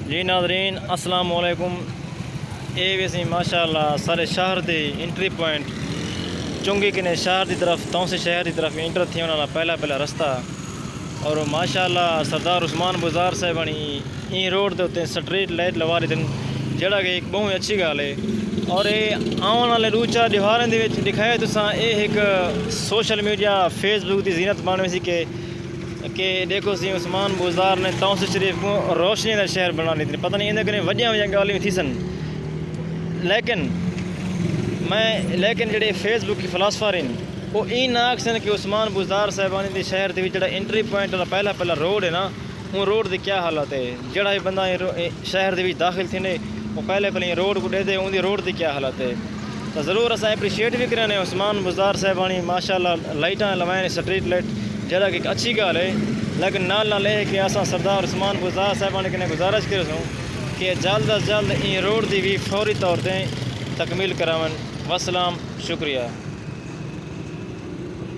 जी नाज़रीन अस्सलाम वालेकुम। ये वैसे माशाअल्लाह सारे शहर के एंट्री पॉइंट चुंगी किने शहर की तरफ तौसे शहर की तरफ एंटर थी उन्होंने पहला रास्ता और माशाअल्लाह सरदार उस्मान बुज़ार साहबानी ई रोड के उत्ते स्ट्रीट लाइट लवा रहे थे जोड़ा कि एक बहुत अच्छी गल है। और ये आने वाले रूचा त्योहारों के दिखाए तुसा ये एक सोशल मीडिया फेसबुक की जीनत बन सी कि देखो सी उस्मान बुज़ार ने तौसे शरीफ को रोशनी का शहर बना ली थी। पता नहीं इन कने वजिया गालियां थी सन लेकिन जेडे फेसबुक की फिलासफर हैं वो ई ना आखन कि उस्मान बुज़ार साहबानी के शहर के जो एंट्री पॉइंट पहला रोड है ना वो रोड की क्या हालत है। जोड़ा भी बंदा शहर के दाखिल थे वो पहले रोड को दे दे उनकी रोड की क्या हालत है। तो ज़रूर अस एप्रीशिएट भी करें उस्मान बुज़ार साहबानी माशाअल्लाह लाइटा लवाए स्ट्रीट लाइट जोड़ा कि एक अच्छी गल है। लेकिन नाल कि अस सरदार उस्मान बुज़ार साहबानी कने गुजारिश करूँ कि जल्द अज जल्द इन रोड की भी फौरी तौर पर तकमील करावन। वसलाम, शुक्रिया।